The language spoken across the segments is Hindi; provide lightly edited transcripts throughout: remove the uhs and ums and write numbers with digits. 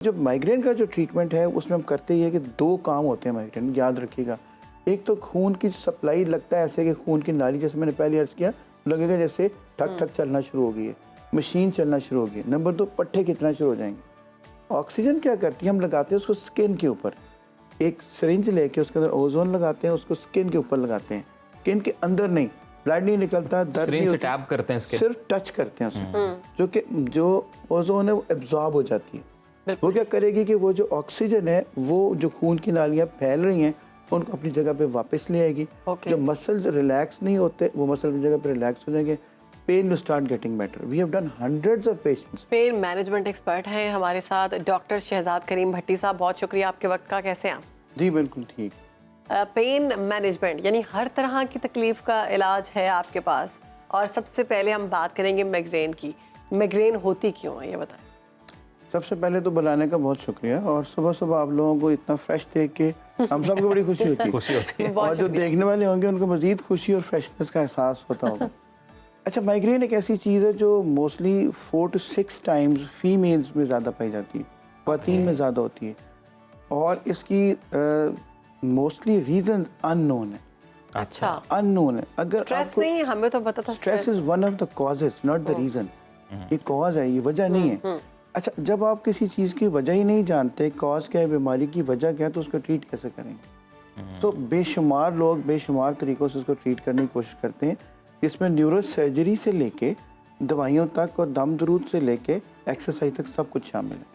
जो माइग्रेन का जो ट्रीटमेंट है उसमें हम करते ही है कि दो काम होते हैं माइग्रेन, याद रखिएगा। एक तो खून की सप्लाई, लगता है ऐसे कि खून की नाली, जैसे मैंने पहले अर्ज किया, लगेगा जैसे ठक ठक चलना शुरू हो गई है, मशीन चलना शुरू हो गई है। नंबर 2, पट्टे कितना शुरू हो जाएंगे। ऑक्सीजन क्या करती है, हम लगाते हैं उसको स्किन के ऊपर, एक सिरिंज लेके उसके अंदर ओजोन लगाते हैं, उसको स्किन के ऊपर लगाते हैं, स्किन के अंदर नहीं, ब्लड नहीं निकलता, दर्द नहीं होता, टैप करते हैं सिर्फ टच करते हैं उसमें, जो ओजोन है वो एब्जॉर्ब हो जाती है। वो क्या करेगी कि वो जो ऑक्सीजन है वो जो खून की नालियाँ फैल रही हैं उनको अपनी जगह पे वापस ले आएगी। जो मसल्स रिलैक्स नहीं होते वो मसल की जगह पे रिलैक्स हो जाएंगे। Pain will start getting better. We have done hundreds of patients. Pain management expert हैं हमारे साथ डॉक्टर शहजाद करीम भट्टी साहब, बहुत शुक्रिया आपके वक्त का। कैसे हैं आप? जी बिल्कुल ठीक। पेन मैनेजमेंट यानी हर तरह की तकलीफ का इलाज है आपके पास, और सबसे पहले हम बात करेंगे माइग्रेन की। माइग्रेन होती क्यों है ये बताएं। सबसे पहले तो बुलाने का बहुत शुक्रिया, और सुबह सुबह आप लोगों को इतना फ्रेश देख के हम सबको बड़ी खुशी होती है। खुशी होती है। और जो देखने वाले होंगे उनको मजीद खुशी और फ्रेशनेस का एहसास होता होगा। अच्छा, माइग्रेन एक ऐसी चीज़ है जो मोस्टली 4 to 6 टाइम्स फीमेल्स में ज़्यादा पाई जाती है, ख़वातीन में ज़्यादा होती है, और इसकी मोस्टली रीज़न अननोन है। अच्छा, अननोन है। अगर स्ट्रेस नहीं, हमें तो पता था stress is one of the causes, not the reason. ये कॉज है, ये वजह नहीं है। अच्छा, जब आप किसी चीज़ की वजह ही नहीं जानते, कॉज क्या है, बीमारी की वजह क्या है, तो उसको ट्रीट कैसे करेंगे? तो बेशुमार लोग बेशुमार तरीक़ों से उसको ट्रीट करने की कोशिश करते हैं, जिसमें न्यूरो सर्जरी से लेके दवाइयों तक और दम दरूद से लेके एक्सरसाइज तक सब कुछ शामिल है।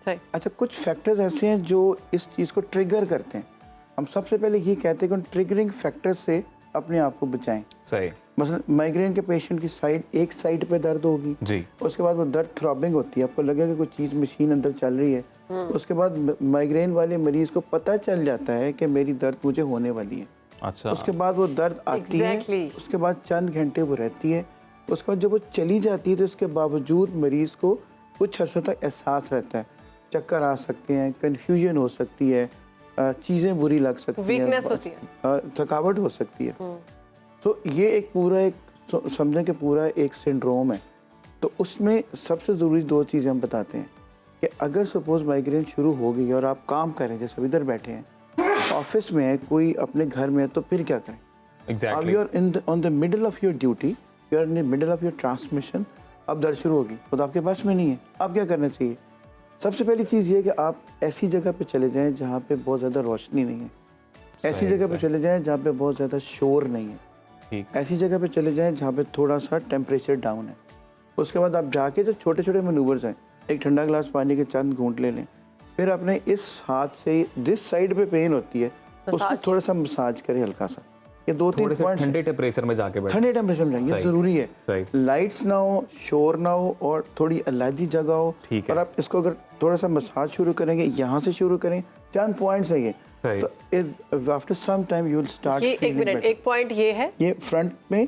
सही। अच्छा, कुछ फैक्टर्स ऐसे हैं जो इस चीज़ को ट्रिगर करते हैं। हम सबसे पहले ये कहते हैं कि उन ट्रिगरिंग फैक्टर्स से अपने आप को बचाएं। सही। मसलन माइग्रेन के पेशेंट की एक साइड पे दर्द होगी जी, उसके बाद वो दर्द थ्रॉबिंग होती है, आपको लगेगा कि कोई चीज़ मशीन अंदर चल रही है। उसके बाद माइग्रेन वाले मरीज को पता चल जाता है कि मेरी दर्द मुझे होने वाली है। अच्छा। उसके बाद वो दर्द आती है, उसके बाद चंद घंटे वो रहती है, उसके बाद जब वो चली जाती है तो उसके बावजूद मरीज को कुछ अर्से तक एहसास रहता है, चक्कर आ सकते हैं, कन्फ्यूजन हो सकती है, चीज़ें बुरी लग सकती हैं, वीकनेस होती है, थकावट हो सकती है। तो ये एक पूरा एक समझें कि पूरा एक सिंड्रोम है। तो उसमें सबसे ज़रूरी 2 चीज़ें हम बताते हैं कि अगर सपोज़ माइग्रेन शुरू हो गई और आप काम करें, जैसे इधर बैठे हैं, ऑफिस में है, कोई अपने घर में है, तो फिर क्या करें? अब you are on the middle of your duty, you are in the middle of your transmission, अब दर्द शुरू होगी तो आपके पास में नहीं है। अब क्या करना चाहिए? सबसे पहली चीज़ ये कि आप ऐसी जगह पे चले जाएं जहाँ पे बहुत ज़्यादा रोशनी नहीं है, ऐसी जगह पे चले जाएं जहाँ पे बहुत ज़्यादा शोर नहीं है, ऐसी जगह पे चले जाएं जहाँ पे थोड़ा सा टेम्परेचर डाउन है। उसके बाद आप जाके जो छोटे छोटे मैनूवर्स हैं, एक ठंडा गिलास पानी के चंद घूंट ले लें, फिर अपने इस हाथ से जिस साइड पे पेन होती है उसको थोड़ा सा मसाज करें हल्का सा। ये 2-3 पॉइंट ठंडे टेम्परेचर में जाके बैठे, ठंडे टेम्परेचर में जाएंगे, ये ज़रूरी है। लाइट्स ना हो, शोर ना हो, और थोड़ी अलग जगह हो। और आप इसको अगर थोड़ा सा मसाज शुरू करेंगे, यहाँ से शुरू करें, चंद पॉइंट्स है ये, तो after some time you will start feeling better. एक पॉइंट ये है, ये फ्रंट में,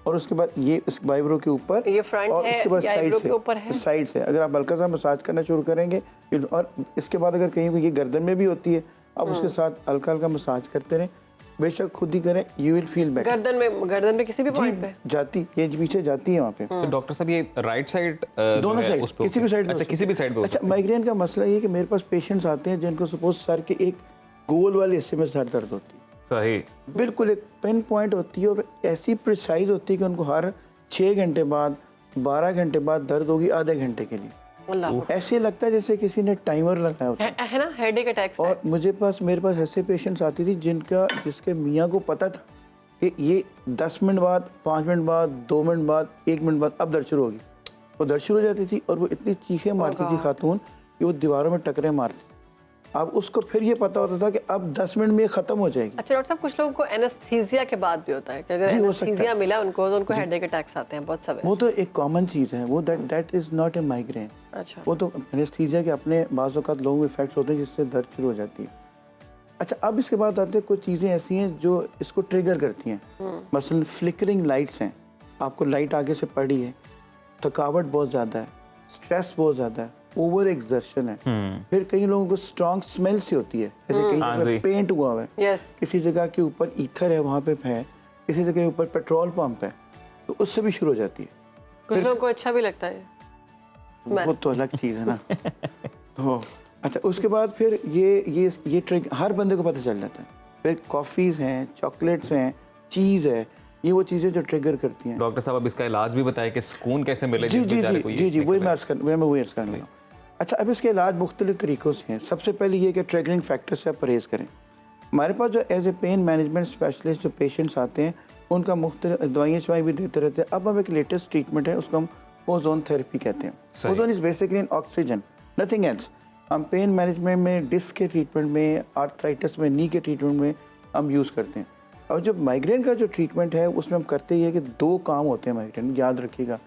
और उसके बाद ये इस वाइब्रो के ऊपर, ये फ्रंट और है, उसके बाद साइड से अगर आप हल्का सा मसाज करना शुरू करेंगे, और इसके बाद अगर कहीं ये गर्दन में भी होती है, आप उसके साथ हल्का हल्का मसाज करते रहें, बेशक खुद ही करें, यू विल फील बेटर। गर्दन में किसी भी पॉइंट पे जाती, ये पीछे जाती है वहाँ पे। तो डॉक्टर साहब ये राइट साइड, दोनों साइड, किसी भी साइड। अच्छा, किसी भी साइड पे। अच्छा, माइग्रेन का मसला ये है कि मेरे पास पेशेंट्स आते हैं जिनको सपोज सर के एक गोल वाले हिस्से में सर दर्द होती है। सही, बिल्कुल एक पिन पॉइंट होती है, और ऐसी प्रिसाइज होती है कि उनको हर 6 घंटे बाद, 12 घंटे बाद दर्द होगी, आधे घंटे के लिए। ऐसे लगता है जैसे किसी ने टाइमर लगाया होता है ना, हेडेक अटैक्स। और मेरे पास ऐसे पेशेंट्स आती थी जिसके मियाँ को पता था कि ये 10 मिनट बाद, 5 मिनट बाद, 2 मिनट बाद, 1 मिनट बाद अब दर्द शुरू होगी। वो दर्द शुरू हो जाती थी और वो इतनी चीखें मारती थी खातून कि वो दीवारों में टकरे मारती। अब उसको फिर ये पता होता था कि अब 10 मिनट में ये खत्म हो जाएगी। अच्छा डॉक्टर साहब, कुछ लोगों को एनेस्थीसिया के बाद भी होता है कि अगर एनेस्थीसिया मिला उनको, तो उनको हेडेक अटैक्स आते हैं बहुत सब। वो तो एक कॉमन चीज़ है, वो that is not a migraine. अच्छा, वो तो एनेस्थीसिया के अपने बाज़ औक़ात लोगों में इफेक्ट्स होते हैं जिससे दर्द शुरू हो जाती है। अच्छा, अब इसके बाद आते हैं कुछ चीज़ें ऐसी हैं जो इसको ट्रिगर करती हैं। मसलन फ्लिकरिंग लाइट्स हैं, आपको लाइट आगे से पड़ी है, थकावट बहुत ज़्यादा है, स्ट्रेस बहुत ज़्यादा है, ओवर एक्सर्शन है। फिर कई लोगों को स्ट्रॉन्ग स्मेल सी होती है, जैसे कहीं जगह पेंट हुआ हुआ है, किसी जगह के ऊपर ईथर है वहाँ पे है, किसी जगह के ऊपर पेट्रोल पंप है, तो उससे भी शुरू हो जाती है। कुछ लोगों को अच्छा भी लगता है, वो तो अलग चीज़ है ना। तो अच्छा, उसके बाद फिर ये ट्रिक हर बंदे को पता चल जाता है। फिर कॉफ़ीज़ हैं, चॉकलेट्स हैं, चीज़ है, ये वो चीज़ें जो ट्रिगर करती हैं। डॉक्टर साहब अब इसका इलाज भी बताएं कि सुकून कैसे मिले जी जिस जी बेचारे को जी ये जी जी निकल वही है। मैं वही अर्ज़ करने लगा। अच्छा, अब इसके इलाज मुख्तलिफ तरीक़ों से हैं। सबसे पहले ये कि ट्रिगरिंग फैक्टर से आप परहेज़ करें। हमारे पास जो as a pain management specialist जो पेशेंट्स आते हैं, उनका मुख्तलिफ दवाइयाँ भी देते रहते हैं। अब हम एक लेटेस्ट ट्रीटमेंट है, उसको हम ओजोन थेरेपी कहते हैं। सही। Ozone is basically oxygen, nothing else. हम पेन मैनेजमेंट में, डिस्क के ट्रीटमेंट में, आर्थराइटिस में, नी के ट्रीटमेंट में हम यूज़ करते हैं। और जो माइग्रेन का जो ट्रीटमेंट है उसमें हम करते ही है कि 2 काम होते हैं माइग्रेन में, याद रखिएगा।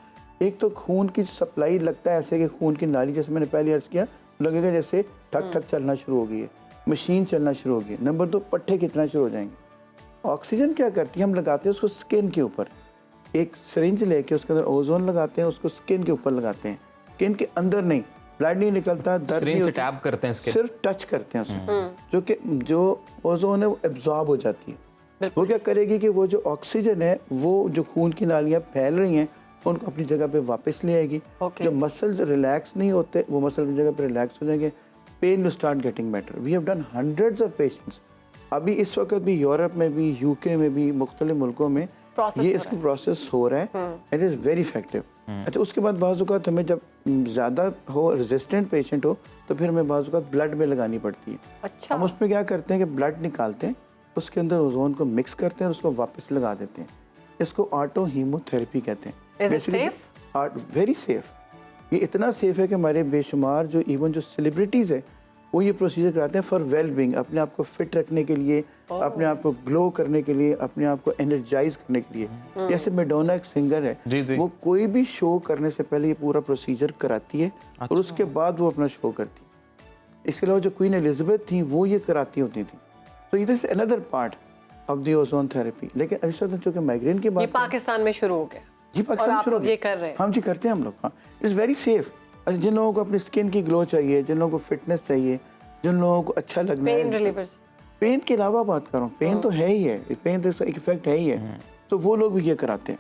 एक तो खून की सप्लाई लगता है ऐसे कि खून की नाली, जैसे मैंने पहले अर्ज़ किया, लगेगा जैसे ठक ठक चलना शुरू हो गई है, मशीन चलना शुरू हो गई है। नंबर 2, पट्टे कितना शुरू हो जाएंगे। ऑक्सीजन क्या करती है, हम लगाते हैं उसको स्किन के ऊपर, एक सिरिंज लेके उसके अंदर ओजोन लगाते हैं, उसको स्किन के ऊपर लगाते हैं, स्किन के अंदर नहीं, ब्लड नहीं निकलता, दर्द नहीं सिरिंज से होता, टैप करते हैं इसके। सिर्फ टच करते हैं उसको, जो ओजोन है वो एब्जॉर्ब हो जाती है। वो क्या करेगी कि वो जो ऑक्सीजन है वो जो खून की नालियाँ फैल रही हैं उनको अपनी जगह पे वापस ले आएगी। Okay. जो मसल्स रिलैक्स नहीं होते वो मसल की जगह पे रिलैक्स हो जाएंगे। Pain will start getting better. We have done hundreds of patients. अभी इस वक्त भी यूरोप में भी, यूके में भी, मुख्तलिफ मुल्कों में Process ये हो इसको प्रोसेस हो रहा है। It is very effective. अच्छा, उसके बाद बाज़ औक़ात हमें जब ज़्यादा हो, रेजिस्टेंट पेशेंट हो, तो फिर हमें बाज़ औक़ात ब्लड में लगानी पड़ती है। अच्छा। हम उसमें क्या करते हैं कि ब्लड निकालते हैं, उसके अंदर ओजोन को मिक्स करते हैं और उसको वापस लगा देते हैं। इसको ऑटो हीमोथेरेपी कहते हैं। Is it safe? Very safe. ये इतना सेफ है कि हमारे बेशुमार जो इवन जो सेलिब्रिटीज़ है वो ये प्रोसीजर कराते हैं फॉर वेल बीइंग, अपने आप को फिट रखने के लिए, अपने आप को ग्लो करने के लिए, अपने आप को एनर्जाइज करने के लिए। जैसे मैडोना एक सिंगर है, जी, जी। वो कोई भी शो करने से पहले ये पूरा प्रोसीजर कराती है और उसके बाद वो अपना शो करती है। इसके अलावा जो क्वीन एलिजाबेथ थी वो ये कराती होती थी। तो it is another part of the ozone therapy. लेकिन ऐसा तो चूँकि माइग्रेन की ये बात पाकिस्तान में शुरू हो गया जी, और पाकिस्तान आप शुरू लोग हो ये गया। कर रहे हैं। हाँ जी, करते हैं हम लोग। हाँ, इट्स वेरी सेफ। अच्छा, जिन लोगों को अपनी स्किन की ग्लो चाहिए, जिन लोगों को फिटनेस चाहिए, जिन लोगों को अच्छा लगना है, पेन रिलीवर्स। पेन के अलावा बात करूँ, पेन तो है ही है, पेन तो इसका एक इफेक्ट है ही है, तो वो लोग भी ये कराते हैं।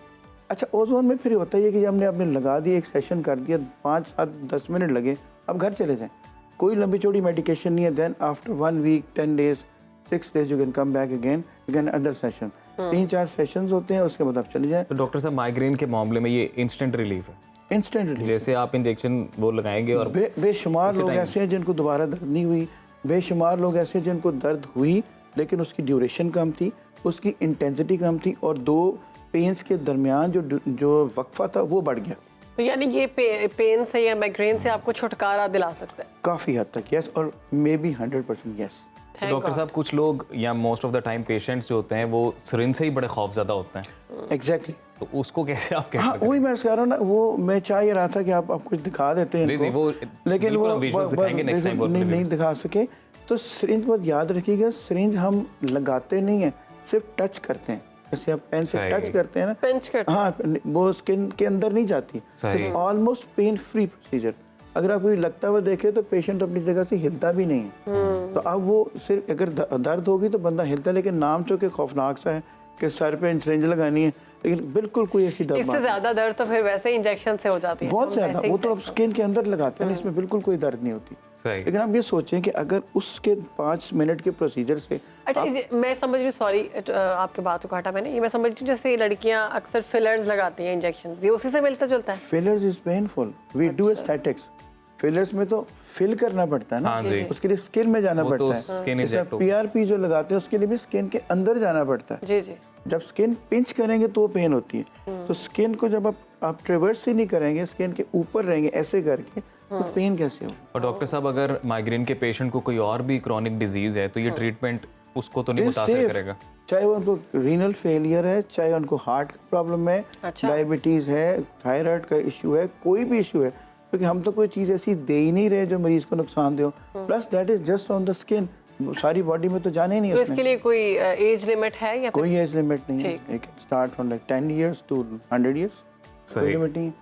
अच्छा, ओजोन में फिर होता है कि हमने आपने लगा दिया, एक सेशन कर दिया, 5, 7, 10 मिनट लगे, अब घर चले जाएं। कोई लंबी चौड़ी मेडिकेशन नहीं है। Then after 1 week, 10 days, 6 days you can come back again, other session. 3-4 sessions होते हैं, उसके बाद आप चले जाएं। तो डॉक्टर साहब माइग्रेन के मामले में ये इंस्टेंट रिलीफ है, इंस्टेंट रिलीफ। जैसे आप इंजेक्शन वो लगाएंगे और बेशुमार लोग ऐसे हैं जिनको दोबारा दर्द नहीं हुई, बेशुमार लोग ऐसे हैं जिनको दर्द हुई लेकिन उसकी ड्यूरेशन कम थी, उसकी इंटेंसिटी कम थी और 2 पेन्स के दरमियान जो वक्फा था वो बढ़ गया। तो यानी ये पेन से या माइग्रेन से आपको छुटकारा दिला सकता है। काफ़ी हद तक यस, और मे बी 100% यस। तो डॉक्टर साहब कुछ लोग या most of the time patients जो होते हैं वो सिरिंज से ही बड़े खौफज़दा होते हैं। एग्जैक्टली। तो उसको कैसे आप हाँ, वही मैं कह रहा हूँ ना, वो मैं चाह ये रहा था कि आप कुछ दिखा देते हैं जी, इनको, जी, वो लेकिन बिल्कुल वो हम visuals दिखाएंगे next time बहुत नहीं दिखा सके। तो सिरिंज बहुत याद रखिएगा, सिरिंज हम लगाते नहीं हैं, सिर्फ टच करते हैं। जैसे आप पेन से सही। टच करते हैं ना, पिंच करते हाँ, वो स्किन के अंदर नहीं जाती। सही। Almost pain free procedure. अगर आप कोई लगता हुआ देखे तो पेशेंट अपनी जगह से हिलता भी नहीं है। तो अब वो सिर्फ अगर दर्द होगी तो बंदा हिलता है, लेकिन नाम चूँकि खौफनाक सा है कि सर पे सिरिंज लगानी है, लेकिन बिल्कुल कोई ऐसी दर्द इससे ज्यादा दर्द तो फिर वैसे ही इंजेक्शन से हो जाती है। बहुत हम ज्यादा, वैसे ही वो तो आप स्किन के अंदर लगाते हैं ना, इसमें बिल्कुल कोई दर्द नहीं होती। सही। लेकिन आप ये सोचें कि अगर उसके 5 मिनट के प्रोसीजर से अच्छा, मैं समझ रही हूँ, सॉरी आपके बात को काटा मैंने, ये मैं समझ रही हूँ जैसे लड़कियां अक्सर फिलर्स लगाती हैं इंजेक्शन, ये उसी से मिलता जुलता है। Fillers is painful, we do aesthetics. Fillers में तो फिल करना पड़ता है ना, हाँ जी। उसके लिए स्किन में जाना वो पड़ता तो है। skin जैसे inject हो। PRP जो लगाते हैं उसके लिए भी स्किन के अंदर जाना पड़ता है। जी जी। जब स्किन पिंच करेंगे तो पेन होती है। तो स्किन को जब आप ट्रेवर्स ही नहीं करेंगे, स्किन के ऊपर रहेंगे ऐसे करके, तो पेन कैसे हो? और डॉक्टर साहब अगर माइग्रेन के पेशेंट को कोई और भी क्रॉनिक डिजीज है तो ये ट्रीटमेंट उसको तो नहीं मुतासिर करेगा? चाहे वो उनको रीनल फेलियर है, चाहे उनको हार्ट का प्रॉब्लम है, अच्छा। डायबिटीज है, थायराइड का इशू है, कोई भी इशू है, क्योंकि हम तो कोई चीज़ ऐसी दे ही नहीं रहे जो मरीज को नुकसान दे। Plus that is just on the skin, सारी बॉडी में तो जाने ही नहीं तो उसमें। इसके लिए कोई एज लिमिट है या कोई एज लिमिट नहीं है। It can start from like 10 years to 100 years, कोई लिमिट नहीं है।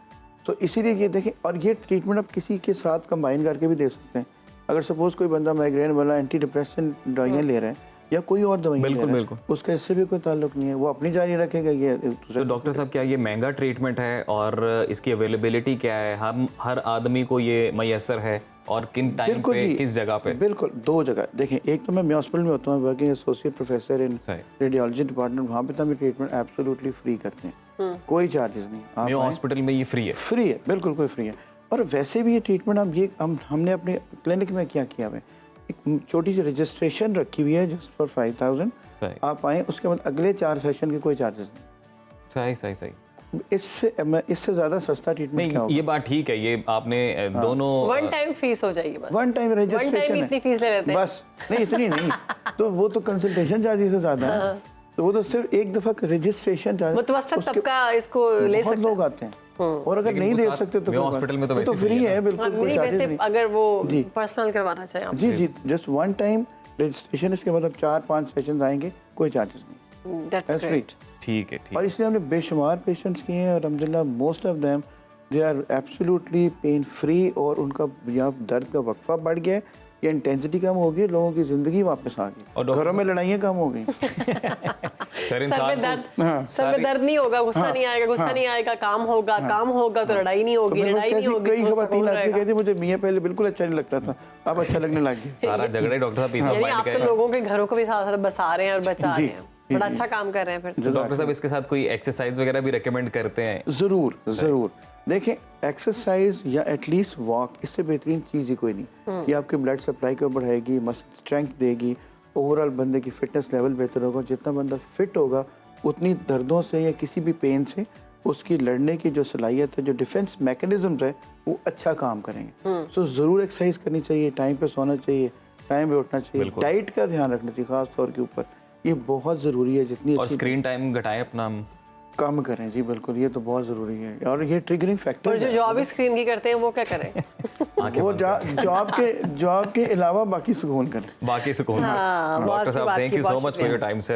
तो इसीलिए ये देखें, और ये ट्रीटमेंट आप किसी के साथ कंबाइन करके भी दे सकते हैं। अगर सपोज कोई बंदा माइग्रेन वाला एंटी डिप्रेशन दवाइयाँ ले रहा है, या कोई और दवाई बिल्कुल, बिल्कुल। उसका इससे भी कोई ताल्लुक नहीं है, वो अपनी जारी रखेगा। ये तो डॉक्टर साहब क्या ये महंगा ट्रीटमेंट है और इसकी अवेलेबिलिटी क्या है, हम हर आदमी को ये मैसर है और किन टाइम बिल्कुल पे जी, किस जगह पे? बिल्कुल 2 जगह देखें। एक तो मैं हॉस्पिटल में होता हूँ, वर्किंग एसोसिएट प्रोफेसर इन सही। रेडियोलॉजी डिपार्टमेंट, वहाँ पे तो हम ट्रीटमेंट एब्सोल्युटली फ्री करते हैं, कोई चार्जेस नहीं। आप मेयो आएं, हॉस्पिटल में ये फ्री है? फ्री है, बिल्कुल कोई फ्री है। और वैसे भी ये ट्रीटमेंट हमने अपने क्लिनिक में क्या किया है, एक छोटी सी रजिस्ट्रेशन रखी हुई है जस्ट फॉर 5000। सही आप आएँ, उसके बाद अगले 4 सेशन के कोई चार्जेस नहीं। सही सही। इससे ज़्यादा सस्ता ट्रीटमेंट क्या नहीं, ये बात ठीक है, ये आपने दोनों वन टाइम फीस हो जाएगी बस। वन टाइम रजिस्ट्रेशन इतनी फीस ले लेते हैं। बस, नहीं इतनी नहीं, तो वो तो कंसल्टेशन चार्जेस से ज़्यादा है, तो वो तो सिर्फ एक दफ़ा रजिस्ट्रेशन चार्ज। मुतवस्सित तबका इसको ले बहुत सकता लोग आते हैं, और अगर नहीं दे सकते तो मेयो हॉस्पिटल में तो वैसे फ्री है, है। बिल्कुल कोई नहीं, चार्जेस वैसे नहीं। अगर वो जी। पर्सनल करवाना चाहे आप। जी, जस्ट वन टाइम रजिस्ट्रेशन, इसके बाद अब 4-5 सेशन आएंगे, कोई चार्जेस नहीं। That's That's great. right। ठीक है, ठीक और इसलिए हमने बेशुमार पेशेंट्स किए हैं, और अल्हम्दुलिल्लाह most of them they are absolutely pain free, और उनका या दर्द का वक्फा बढ़ गया है, या इंटेंसिटी कम हो गई, लोगों की जिंदगी वापस आ और गई, डॉक्टर घरों में लड़ाइयाँ कम हो गई। सर इन सर में साल दर्द, सर में दर्द नहीं होगा, गुस्सा नहीं आएगा, गुस्सा नहीं आएगा, काम होगा, काम होगा तो लड़ाई नहीं तो होगी, मेरे पास लड़ाई नहीं कैसी होगी कई तो खवातीन सुकून आती रहेगा। कहती मुझे मियाँ पहले बिल्कुल अच्छा नहीं लगता था, अब अच्छा लगने लग गया। सारा झगड़े डॉक्टर साहब पीस ऑफ यानी माइंड आप का तो है। लोगों के घरों को भी साथ साथ बसा रहे हैं और बचा जी, रहे हैं, बड़ा अच्छा काम कर रहे हैं फिर। तो डॉक्टर साहब इसके साथ कोई एक्सरसाइज वगैरह भी रेकमेंड करते हैं? ज़रूर देखें, एक्सरसाइज या एटलीस्ट वॉक, इससे बेहतरीन चीज़ ही कोई नहीं। ये आपके ब्लड सप्लाई को बढ़ाएगी, मसल स्ट्रेंथ देगी, ओवरऑल बंदे की फिटनेस लेवल बेहतर होगा। जितना बंदा फिट होगा, उतनी दर्दों से या किसी भी पेन से उसकी लड़ने की जो सलाहियत है, जो डिफेंस मैकेनिज्म है, वो अच्छा काम करेंगे। सो ज़रूर एक्सरसाइज करनी चाहिए, टाइम पे सोना चाहिए, टाइम पे उठना चाहिए, डाइट का ध्यान रखना चाहिए खास तौर के ऊपर, ये बहुत ज़रूरी है। जितनी और अच्छी स्क्रीन टाइम घटाएं अपना हम। कम करें जी, बिल्कुल, ये तो बहुत ज़रूरी है, और ये ट्रिगरिंग और फैक्टर जो जॉब ही स्क्रीन की करते हैं वो क्या करें? वो जॉब के अलावा बाकी सुकून करें। बाकी सुकून। हाँ, बहुत डॉक्टर सी साहब बात थैंक की, यू सो बहुत much for your time sir.